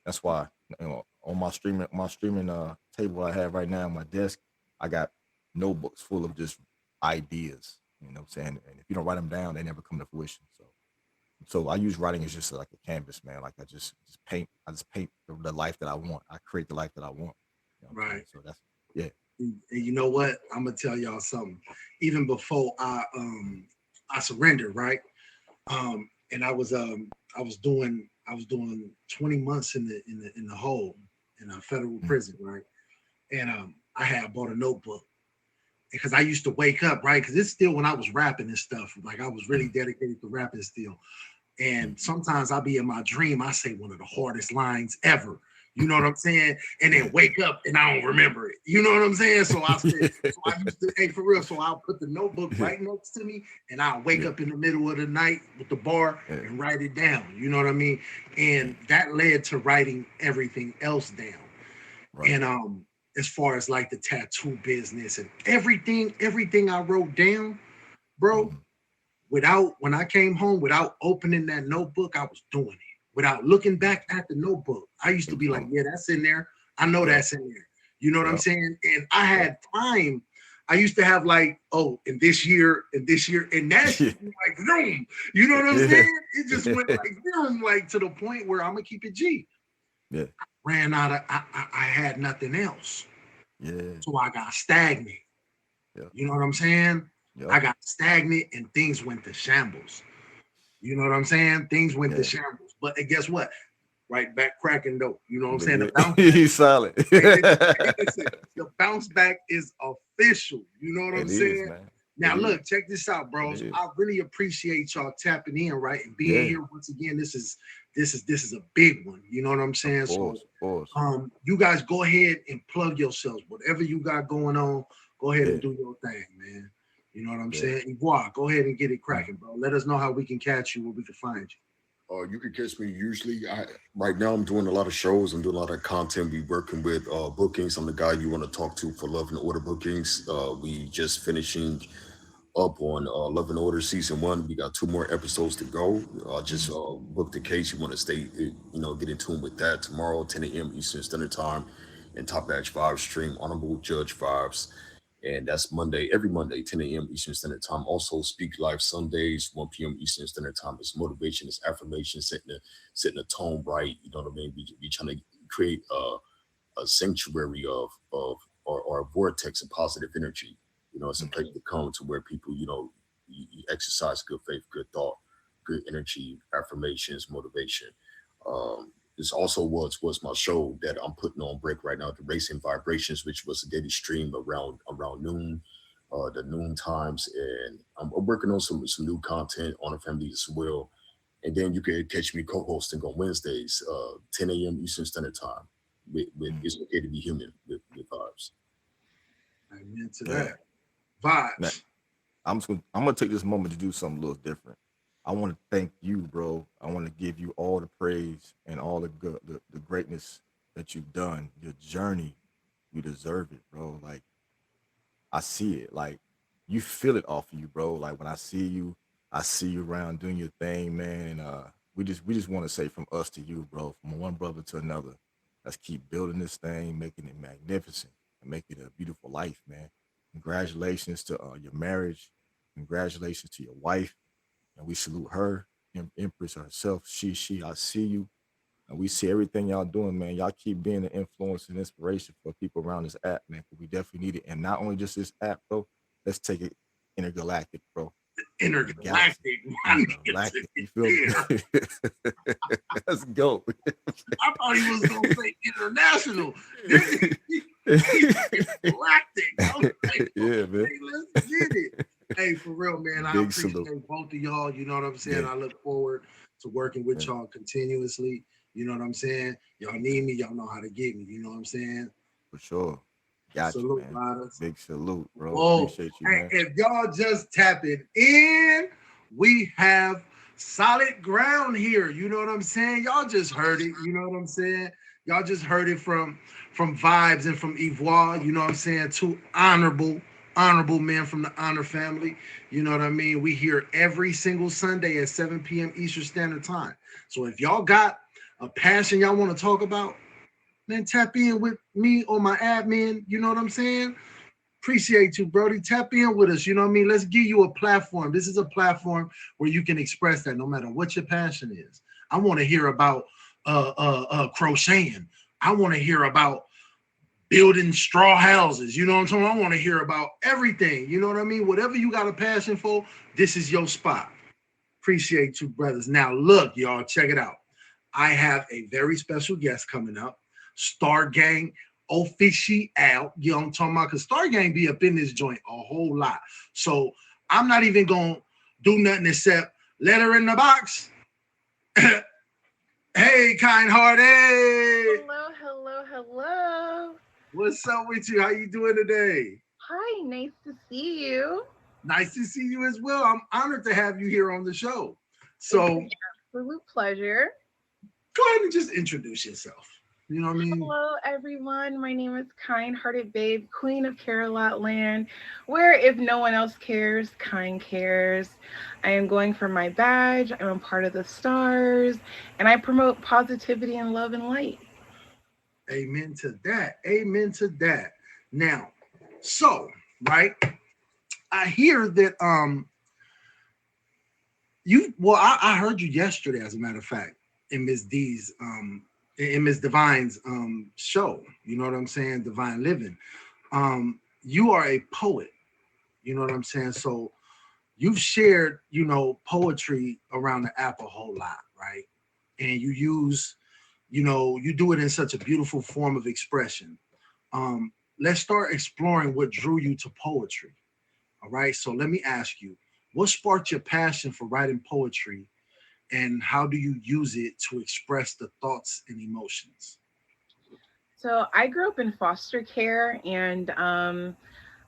That's why on my streaming table I have right now on my desk, I got notebooks full of just ideas. You know what I'm saying? And if you don't write them down, they never come to fruition. So I use writing as just like a canvas, man. Like I just paint the life that I want. I create the life that I want. You know what I'm saying? Right. So that's yeah. And you know what? I'm gonna tell y'all something. Even before I surrendered, right? And I was doing 20 months in the hole in a federal Mm, prison, right? And I had bought a notebook because I used to wake up, right? Because it's still when I was rapping and stuff, like I was really mm, dedicated to rapping still. mm. And sometimes I'll be in my dream, I say one of the hardest lines ever. You know what I'm saying? And then Yeah. wake up and I don't remember it. You know what I'm saying? So I said, so I used to, hey, for real. So I'll put the notebook Yeah. right next to me and I'll wake Yeah. up in the middle of the night with the bar Yeah. and write it down. You know what I mean? Yeah. And that led to writing everything else down. Right. And as far as like the tattoo business and everything I wrote down, bro, Mhm. without when I came home, without opening that notebook, I was doing it. Without looking Yeah. back at the notebook, I used It to was be like, coming. yeah, that's in there. I know Yep. that's in there. You know what I'm Yep. saying? And I Yep. had time. I used to have like, oh, in this year, and that Yeah. shit was like, zoom. You know what I'm Yeah. saying? It just went like, zoom, like to the point where I'm gonna keep it G. Yeah. Ran out of, I had nothing else, Yeah. so I got stagnant. Yep. You know what I'm saying? I Yep. got stagnant, and things went to shambles. You know what I'm saying? Things went to Yeah. shambles. But guess what? Right back cracking though. You know what I'm saying? The Yeah. bounce back. He's solid. Hey, listen, the bounce back is official. You know what I'm It is, saying? man. It Now is. look, check this out, It bros. is. I really appreciate y'all tapping in, right? And being Yeah. here once again. This is a big one. You know what I'm Of saying? So course. Of course. you guys go ahead and plug yourselves. Whatever you got going on, go ahead and Yeah. do your thing, man. You know what I'm Yeah. saying? Ivoire, go ahead and get it Mm. cracking, bro. Let us know how we can catch you, where we can find you. You can catch me usually. Right now I'm doing a lot of shows. I'm doing a lot of content. We working with bookings. I'm the guy you want to talk to for Love and Order bookings. We just finishing up on Love and Order season 1. We got 2 more episodes to go. Just book the case. You want to stay, get in tune with that tomorrow, 10 a.m. Eastern Standard Time, and Top Batch Vibes stream, Honorable Judge Vibes. And that's Monday, every Monday, 10 a.m. Eastern Standard Time. Also, Speak Live Sundays, 1 p.m. Eastern Standard Time. It's motivation, it's affirmation, setting the tone right. You know what I mean? We trying to create a sanctuary or a vortex of positive energy. It's a Mm. place to come to where people, you exercise good faith, good thought, good energy, affirmations, motivation. This also was my show that I'm putting on break right now, the Racing Vibrations, which was a daily stream around noon, the noon times, and I'm working on some new content on the family as well. And then you can catch me co-hosting on Wednesdays, 10 a.m. Eastern Standard Time. With Mm. It's okay to be human with vibes. Amen to Yeah. that. Now, Vibes. I'm gonna take this moment to do something a little different. I want to thank you, bro. I want to give you all the praise and all the good, the greatness that you've done. Your journey, you deserve it, bro. Like I see it. Like you feel it off of you, bro. Like when I see you around doing your thing, man. And we just want to say from us to you, bro, from one brother to another. Let's keep building this thing, making it magnificent, and make it a beautiful life, man. Congratulations to your marriage. Congratulations to your wife, and we salute her, Empress herself. She. I see you. And we see everything y'all doing, man. Y'all keep being an influence and inspiration for people around this app, man. 'Cause we definitely need it. And not only just this app, bro. Let's take it intergalactic, bro. Intergalactic. My nigga took Intergalactic. You it feel there. me? Let's go. I thought he was gonna say international. He's galactic. I was like, Yeah, man. hey, let's get it. Hey, for real, man. I Big appreciate salute. both of y'all. You know what I'm saying? Yeah. I look forward to working with Yeah. y'all continuously. You know what I'm saying? Y'all need me, y'all know how to get me. You know what I'm saying? For sure. Got you, Salute, man. brothers. Big salute, bro. Whoa. Appreciate you, Hey, man. if y'all just tapping in, we have solid ground here. You know what I'm saying? Y'all just heard it. You know what I'm saying? Y'all just heard it from Vibes and from Ivoire. You know what I'm saying? Two honorable men from the Honor family. You know what I mean? We here every single Sunday at 7 p.m. Eastern Standard Time. So if y'all got a passion y'all want to talk about, then tap in with me or my admin. You know what I'm saying? Appreciate you, Brody. Tap in with us. You know what I mean? Let's give you a platform. This is a platform where you can express that no matter what your passion is. I want to hear about crocheting. I want to hear about building straw houses. You know what I'm saying? I want to hear about everything. You know what I mean? Whatever you got a passion for, this is your spot. Appreciate you, brothers. Now, look, y'all, check it out. I have a very special guest coming up. Star Gang official. You know what I'm talking about? Because Star Gang be up in this joint a whole lot. So I'm not even going to do nothing except let her in the box. Hey, kind hearted. Hello, hello, hello. What's up with you? How you doing today? Hi, nice to see you. Nice to see you as well. I'm honored to have you here on the show. It's So an absolute pleasure. go ahead and just introduce yourself. You know what I mean? Hello, everyone. My name is KindHeartedBabe, Queen of Carolot Land, where if no one else cares, Kind cares. I am going for my badge. I'm a part of the stars, and I promote positivity and love and light. Amen to that. Amen to that. Now, so right, I hear that I heard you yesterday, as a matter of fact, in Miss D's in Miss Divine's show. You know what I'm saying? Divine Living. You are a poet. You know what I'm saying? So you've shared, poetry around the app a whole lot, right? And you do it in such a beautiful form of expression. Let's start exploring what drew you to poetry. All right. So let me ask you, what sparked your passion for writing poetry, and how do you use it to express the thoughts and emotions? So I grew up in foster care, and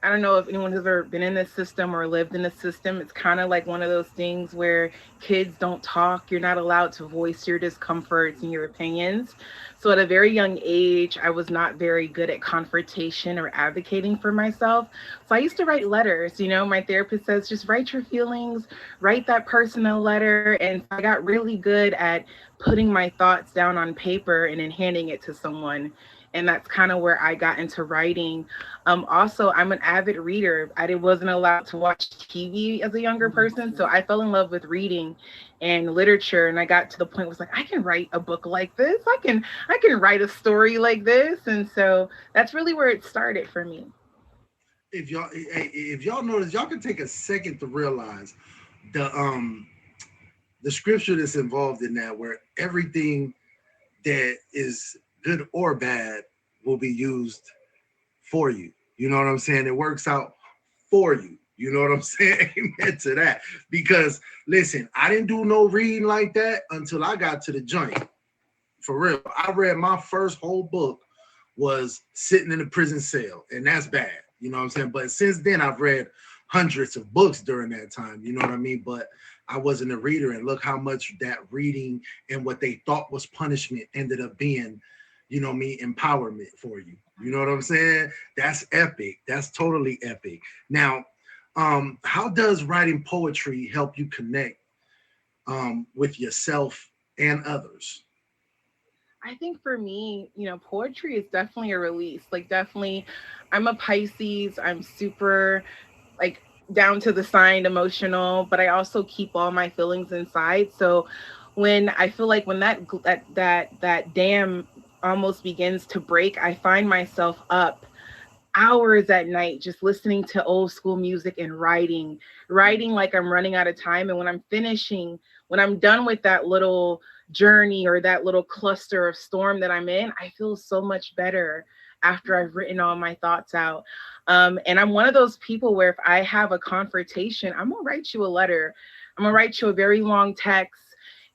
I don't know if anyone has ever been in this system or lived in this system. It's kind of like one of those things where kids don't talk. You're not allowed to voice your discomforts and your opinions. So at a very young age, I was not very good at confrontation or advocating for myself. So I used to write letters. My therapist says, just write your feelings, write that personal letter. And so I got really good at putting my thoughts down on paper and then handing it to someone. And that's kind of where I got into writing. Also, I'm an avid reader. I wasn't allowed to watch TV as a younger person, so I fell in love with reading and literature. And I got to the point where it's like, I can write a book like this. I can write a story like this. And so that's really where it started for me. If y'all notice, y'all can take a second to realize the scripture that's involved in that, where everything that is good or bad will be used for you. You know what I'm saying? It works out for you. You know what I'm saying? Amen to that. Because listen, I didn't do no reading like that until I got to the joint. For real. I read my first whole book was sitting in a prison cell, and that's bad. You know what I'm saying? But since then, I've read hundreds of books during that time. You know what I mean? But I wasn't a reader, and look how much that reading and what they thought was punishment ended up being, empowerment for you. You know what I'm saying? That's epic. That's totally epic. Now, how does writing poetry help you connect with yourself and others? I think for me, poetry is definitely a release. Like, definitely, I'm a Pisces. I'm super, like, down to the sign emotional, but I also keep all my feelings inside. So when I feel like when that dam almost begins to break, I find myself up hours at night just listening to old school music and writing like I'm running out of time. And when I'm finishing, when I'm done with that little journey or that little cluster of storm that I'm in, I feel so much better after I've written all my thoughts out. And I'm one of those people where if I have a confrontation, I'm gonna write you a letter. I'm gonna write you a very long text.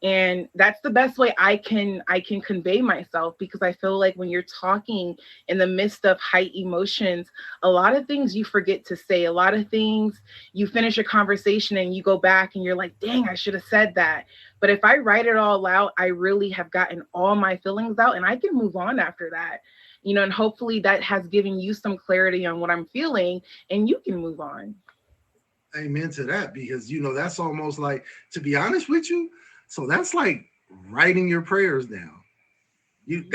And that's the best way I can convey myself, because I feel like when you're talking in the midst of high emotions, a lot of things you forget to say, a lot of things you finish a conversation and you go back and you're like, dang, I should have said that. But if I write it all out, I really have gotten all my feelings out and I can move on after that. And hopefully that has given you some clarity on what I'm feeling and you can move on. Amen to that, because that's almost like, to be honest with you, so that's like writing your prayers down. It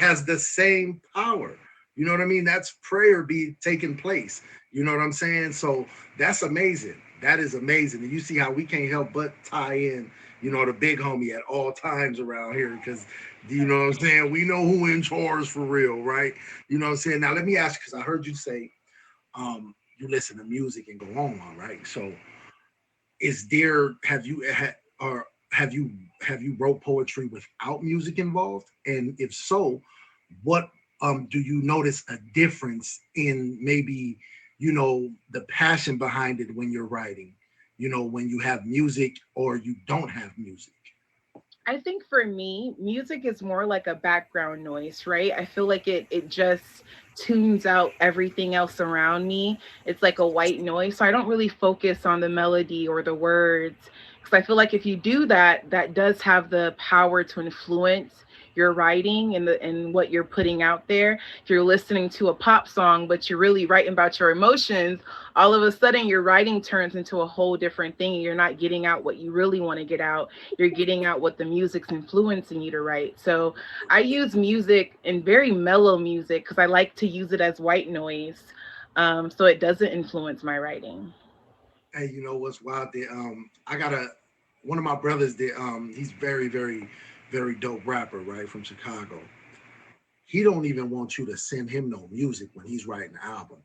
has the same power. You know what I mean? That's prayer be taking place. You know what I'm saying? So that's amazing. That is amazing. And you see how we can't help but tie in, the big homie at all times around here, because you know what I'm saying? We know who in charge for real, right? You know what I'm saying? Now let me ask you, because I heard you say you listen to music and go on, right? So have you wrote poetry without music involved? And if so, what do you notice a difference in maybe, the passion behind it when you're writing, when you have music or you don't have music? I think for me, music is more like a background noise, right? I feel like it just tunes out everything else around me. It's like a white noise. So I don't really focus on the melody or the words. Because I feel like if you do that, that does have the power to influence your writing and what you're putting out there. If you're listening to a pop song, but you're really writing about your emotions, all of a sudden your writing turns into a whole different thing. You're not getting out what you really want to get out. You're getting out what the music's influencing you to write. So I use music and very mellow music because I like to use it as white noise. So it doesn't influence my writing. Hey, you know what's wild? I got one of my brothers that he's very, very, very dope rapper, right, from Chicago. He don't even want you to send him no music when he's writing an album.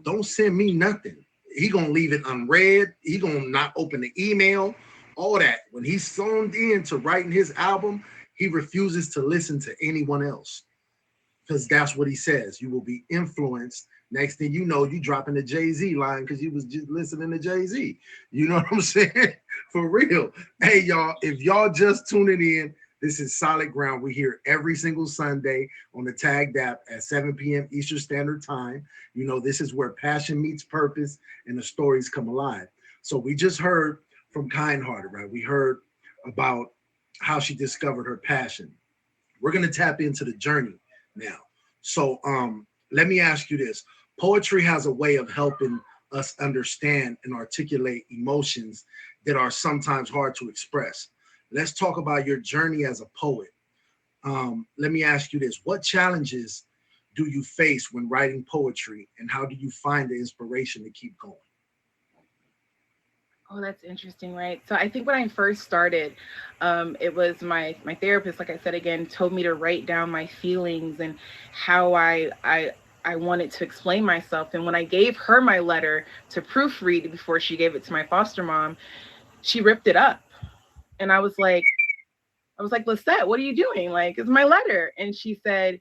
Don't send me nothing. He gonna leave it unread. He gonna not open the email, all that. When he's zoned in to writing his album, he refuses to listen to anyone else, because that's what he says. You will be influenced. Next thing you know, you dropping the Jay-Z line because you was just listening to Jay-Z. You know what I'm saying? For real. Hey, y'all, if y'all just tuning in, this is Solid Ground. We're here every single Sunday on the Tagged app at 7 p.m. Eastern Standard Time. This is where passion meets purpose and the stories come alive. So we just heard from KindHearted, right? We heard about how she discovered her passion. We're going to tap into the journey now. So let me ask you this. Poetry has a way of helping us understand and articulate emotions that are sometimes hard to express. Let's talk about your journey as a poet. Let me ask you this. What challenges do you face when writing poetry, and how do you find the inspiration to keep going? Oh, that's interesting, right? So I think when I first started, it was my therapist, like I said again, told me to write down my feelings and how I wanted to explain myself. And when I gave her my letter to proofread before she gave it to my foster mom, she ripped it up. And I was like, Lisette, what are you doing? Like, it's my letter. And she said,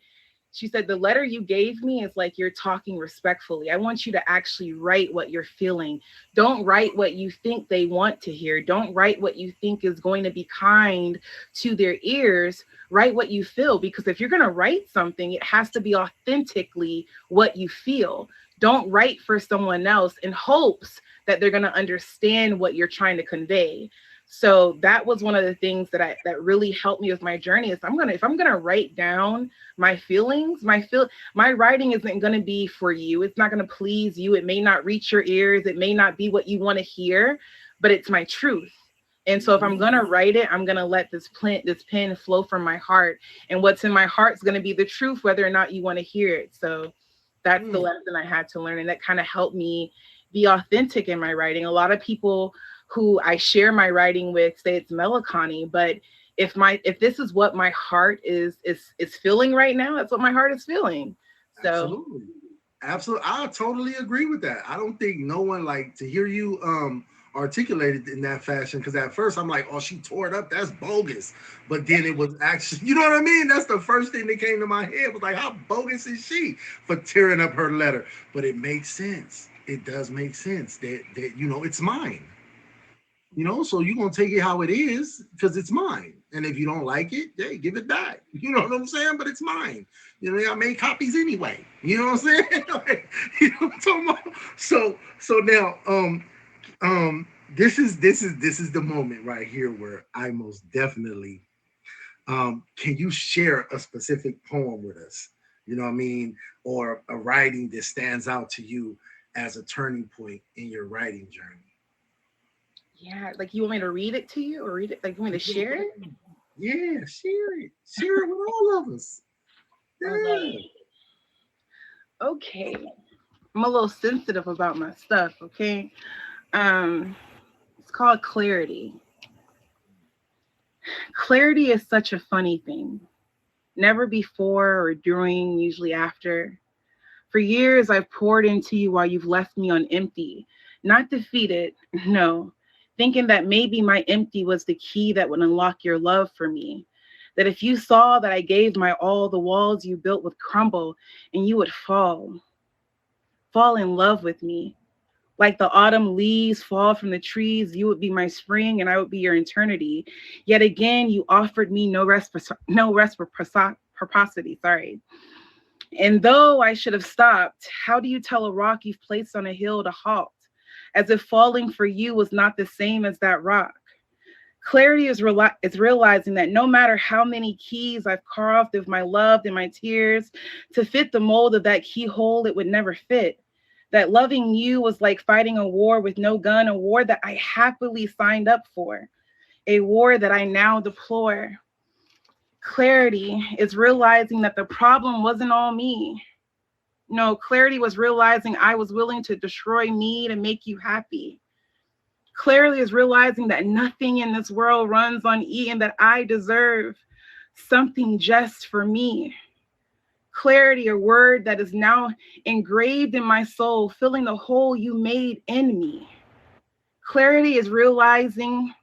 the letter you gave me is like you're talking respectfully. I want you to actually write what you're feeling. Don't write what you think they want to hear. Don't write what you think is going to be kind to their ears. Write what you feel, because if you're going to write something, it has to be authentically what you feel. Don't write for someone else in hopes that they're going to understand what you're trying to convey. So that was one of the things that really helped me with my journey. Is if I'm gonna write down my feelings, my writing isn't gonna be for you. It's not gonna please you. It may not reach your ears. It may not be what you want to hear, but it's my truth. And so if I'm gonna write it, I'm gonna let this pen flow from my heart, and what's in my heart is gonna be the truth, whether or not you want to hear it. So that's the lesson I had to learn, and that kind of helped me be authentic in my writing. A lot of people who I share my writing with say it's melancholy, but if this is what my heart is feeling right now, that's what my heart is feeling. So Absolutely. Absolutely. I totally agree with that. I don't think no one like to hear you articulate it in that fashion, because at first I'm like, oh, she tore it up. That's bogus. But then it was actually, you know what I mean? That's the first thing that came to my head was like, how bogus is she for tearing up her letter? But it makes sense. It does make sense that it's mine. So you're gonna take it how it is because it's mine. And if you don't like it, hey, give it back. You know what I'm saying? But it's mine. I made copies anyway. You know what I'm saying? Like, you know what I'm talking about? So now this is the moment right here where I most definitely can you share a specific poem with us? You know what I mean? Or a writing that stands out to you as a turning point in your writing journey. yeah, like you want me to read it to you or read it like you want me to share it? Yeah, share it. Share it with all of us. Okay. Yeah. Okay. I'm a little sensitive about my stuff, okay? Um, it's called clarity. Clarity is such a funny thing. Never before or during, usually after. For years, I've poured into you while you've left me on empty. Not defeated, no. Thinking that maybe my empty was the key that would unlock your love for me. That if you saw that I gave my all, the walls you built would crumble and you would fall in love with me. Like the autumn leaves fall from the trees, you would be my spring and I would be your eternity. Yet again, you offered me no reciprocity. Sorry. And though I should have stopped, how do you tell a rock you've placed on a hill to halt? As if falling for you was not the same as that rock. Clarity is realizing that no matter how many keys I've carved of my love and my tears to fit the mold of that keyhole, it would never fit. That loving you was like fighting a war with no gun, a war that I happily signed up for, a war that I now deplore. Clarity is realizing that the problem wasn't all me. No, clarity was realizing I was willing to destroy me to make you happy. Clarity is realizing that nothing in this world runs on E and that I deserve something just for me. Clarity, a word that is now engraved in my soul, filling the hole you made in me. Clarity is realizing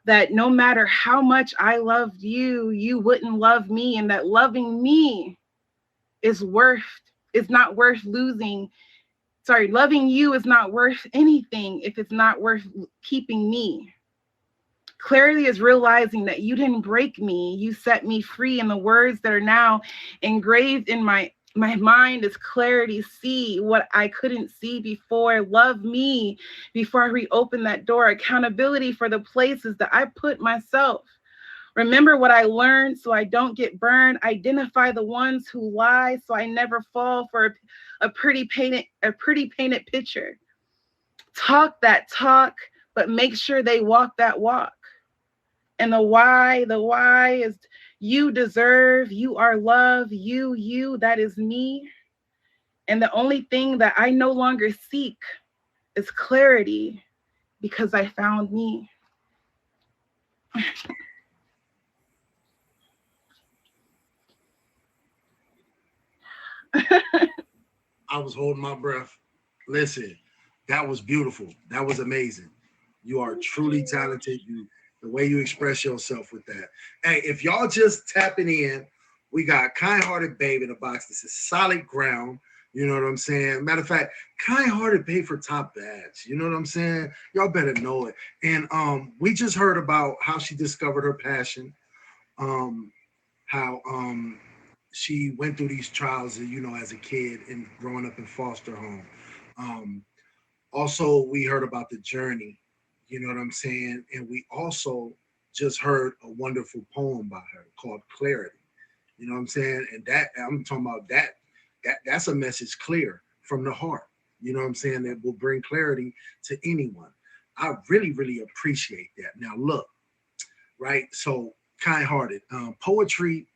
that no matter how much I loved you, you wouldn't love me, and that loving me is not worth losing. Sorry, loving you is not worth anything if it's not worth keeping me. Clarity is realizing that you didn't break me, you set me free, and the words that are now engraved in my mind is clarity. See what I couldn't see before. Love me before I reopen that door. Accountability for the places that I put myself. Remember what I learned so I don't get burned. Identify the ones who lie so I never fall for a pretty painted picture. Talk that talk, but make sure they walk that walk. And the why is you deserve, you are love, you, that is me. And the only thing that I no longer seek is clarity because I found me. I was holding my breath. Listen, that was beautiful. That was amazing. You are truly talented. The way you express yourself with that. Hey, if y'all just tapping in, we got Kind-Hearted Babe in the box. This is solid ground. You know what I'm saying? Matter of fact, Kind-Hearted Babe for top badge. You know what I'm saying? Y'all better know it. And we just heard about how she discovered her passion. How she went through these trials, as a kid and growing up in foster home. Um, Also, we heard about the journey, you know what I'm saying? And we also just heard a wonderful poem by her called Clarity. You know what I'm saying? And that I'm talking about that's a message clear from the heart. You know what I'm saying? That will bring clarity to anyone. I really, really appreciate that. Now look, right? So kind-hearted. Poetry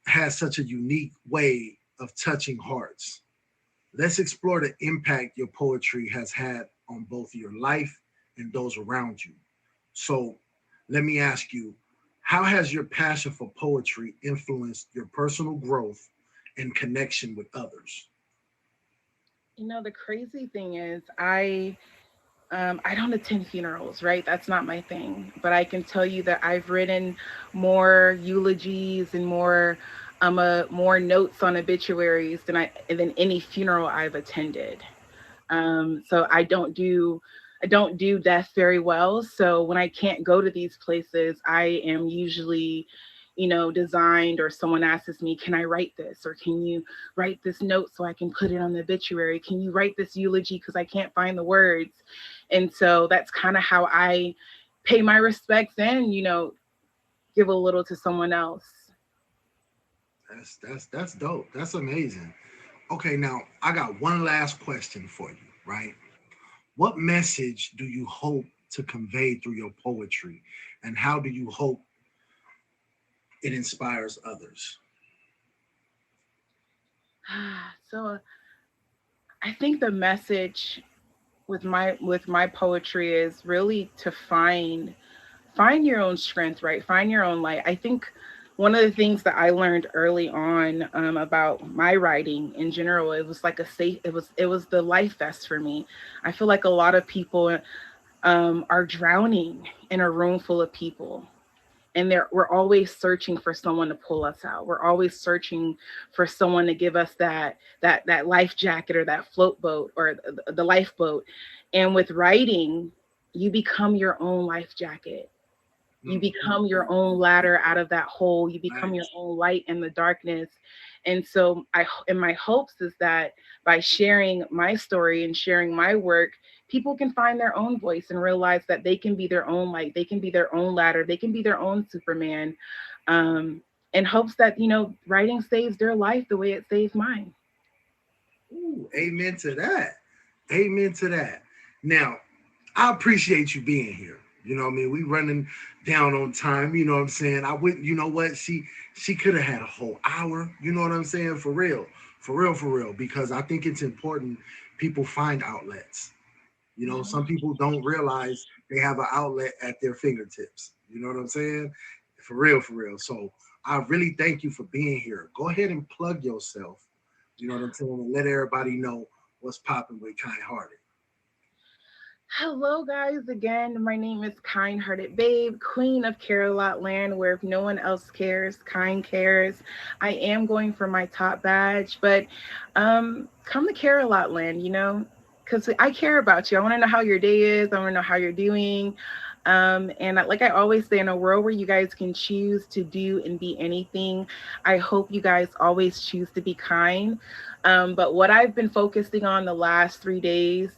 has such a unique way of touching hearts. Let's explore the impact your poetry has had on both your life and those around you. So let me ask you, how has your passion for poetry influenced your personal growth and connection with others? You know, the crazy thing is, I don't attend funerals, right? That's not my thing. But I can tell you that I've written more eulogies and more notes on obituaries than any funeral I've attended. So I don't do death very well. So when I can't go to these places, I am usually, designed, or someone asks me, can I write this? Or can you write this note so I can put it on the obituary? Can you write this eulogy because I can't find the words? And so that's kind of how I pay my respects and, give a little to someone else. That's dope. That's amazing. Okay, now I got one last question for you, right? What message do you hope to convey through your poetry, and how do you hope it inspires others? So I think the message with my poetry is really to find your own strength, right? Find your own light. I think one of the things that I learned early on, about my writing in general, it was like a safe. It was the life vest for me. I feel like a lot of people are drowning in a room full of people, and we're always searching for someone to pull us out. We're always searching for someone to give us that life jacket, or that float boat, or the lifeboat. And with writing, you become your own life jacket. You become your own ladder out of that hole. You become your Nice. own light in the darkness. And so and my hopes is that by sharing my story and sharing my work, people can find their own voice and realize that they can be their own light. They can be their own ladder. They can be their own Superman. In hopes that, writing saves their life the way it saved mine. Ooh, amen to that. Amen to that. Now, I appreciate you being here. You know what I mean? We running down on time. You know what I'm saying? I wouldn't. You know what? She could have had a whole hour. You know what I'm saying? For real, for real, for real. Because I think it's important people find outlets. You know, Mhm. some people don't realize they have an outlet at their fingertips. You know what I'm saying? For real, for real. So I really thank you for being here. Go ahead and plug yourself. You know what I'm saying? And let everybody know what's popping with Kind Hearted. Hello, guys. Again, my name is Kind Hearted Babe, Queen of Carolot Land, where if no one else cares, Kind cares. I am going for my top badge, but come to Carolot Land, because I care about you. I want to know how your day is. I want to know how you're doing. Like I always say, in a world where you guys can choose to do and be anything, I hope you guys always choose to be kind. But what I've been focusing on the last 3 days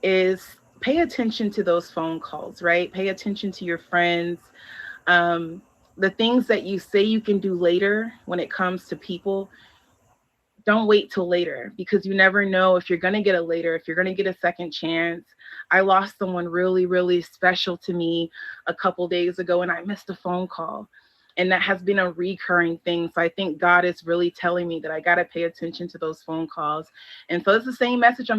is pay attention to those phone calls, right? Pay attention to your friends. Um, the things that you say you can do later when it comes to people, don't wait till later, because you never know if you're going to get a later, if you're going to get a second chance. I lost someone really, really special to me a couple days ago, and I missed a phone call. And that has been a recurring thing. So I think God is really telling me that I got to pay attention to those phone calls. And so it's the same message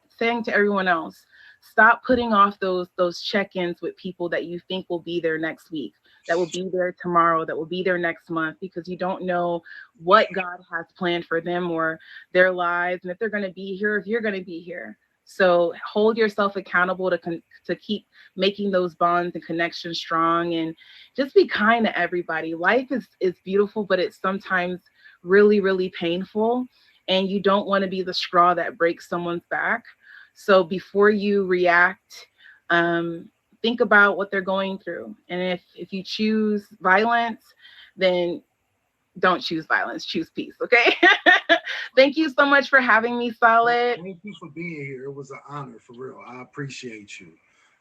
saying to everyone else. Stop putting off those check-ins with people that you think will be there next week, that will be there tomorrow, that will be there next month, because you don't know what God has planned for them or their lives, and if they're going to be here, if you're going to be here. So hold yourself accountable to keep making those bonds and connections strong, and just be kind to everybody. Life is beautiful, but it's sometimes really, really painful, and you don't want to be the straw that breaks someone's back. So before you react, think about what they're going through, and if you choose violence, then don't choose violence, choose peace. Okay. Thank you so much for having me, Solid. Thank you for being here. It was an honor, for real. I appreciate you.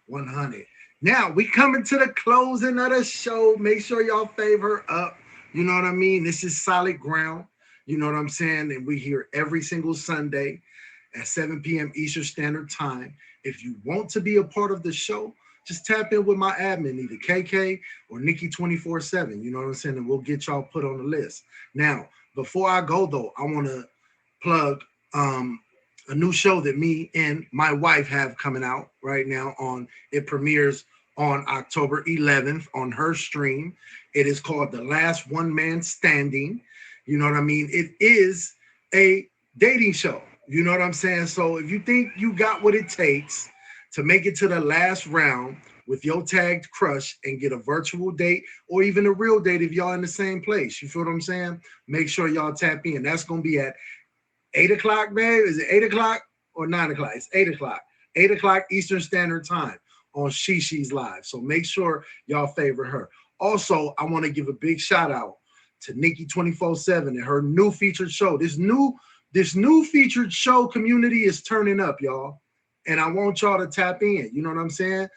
100. Now we coming to the closing of the show. Make sure y'all favor up. You know what I mean? This is solid ground. You know what I'm saying? And we here every single Sunday at 7 p.m. Eastern Standard Time. If you want to be a part of the show, just tap in with my admin, either KK or Nikki 24/7. You know what I'm saying? And we'll get y'all put on the list. Now, before I go though, I want to plug a new show that me and my wife have coming out right now. On it premieres on October 11th on her stream. It is called The Last One Man Standing. You know what I mean? It is a dating show. You know what I'm saying? So if you think you got what it takes to make it to the last round with your tagged crush and get a virtual date or even a real date if y'all in the same place, you feel what I'm saying? Make sure y'all tap in. That's going to be at 8 o'clock, babe. Is it 8 o'clock or 9 o'clock? It's 8 o'clock. 8 o'clock Eastern Standard Time on She's Live. So make sure y'all favor her. Also, I want to give a big shout out to Nikki 24/7 and her new featured show. This new featured show community is turning up, y'all. And I want y'all to tap in. You know what I'm saying?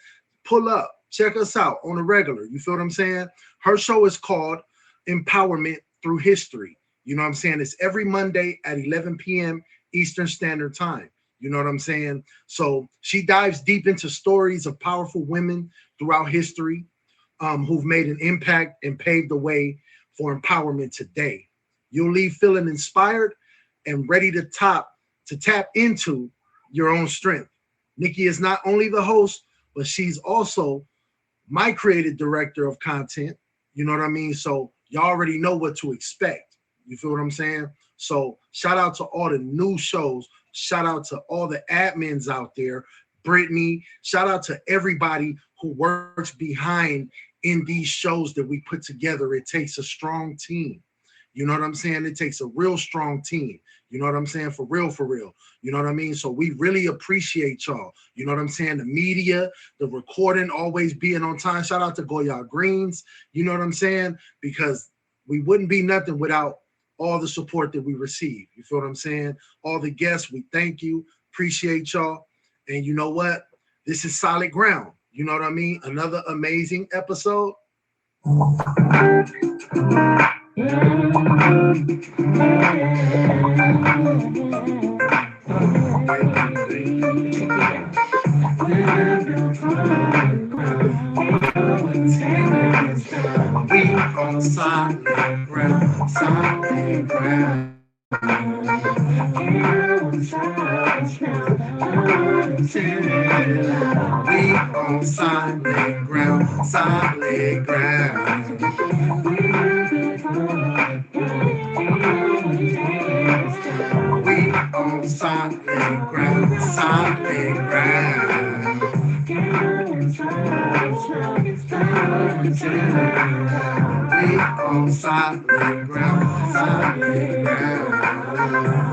Pull up. Check us out on a regular. You feel what I'm saying? Her show is called Empowerment Through History. You know what I'm saying? It's every Monday at 11 p.m. Eastern Standard Time. You know what I'm saying? So she dives deep into stories of powerful women throughout history who've made an impact and paved the way for empowerment today. You'll leave feeling inspired and ready to tap into your own strength. Nikki is not only the host, but she's also my creative director of content. You know what I mean? So y'all already know what to expect. You feel what I'm saying? So shout out to all the new shows. Shout out to all the admins out there. Brittany, shout out to everybody who works behind in these shows that we put together. It takes a strong team. You know what I'm saying? It takes a real strong team. You know what I'm saying? For real, for real. You know what I mean? So we really appreciate y'all. You know what I'm saying? The media, the recording, always being on time. Shout out to Goya Greens. You know what I'm saying? Because we wouldn't be nothing without all the support that we receive. You feel what I'm saying? All the guests, we thank you. Appreciate y'all. And you know what? This is solid ground. You know what I mean? Another amazing episode. We on solid ground, solid ground. We on solid ground, solid ground. We on solid ground, solid ground. We on solid ground, solid ground.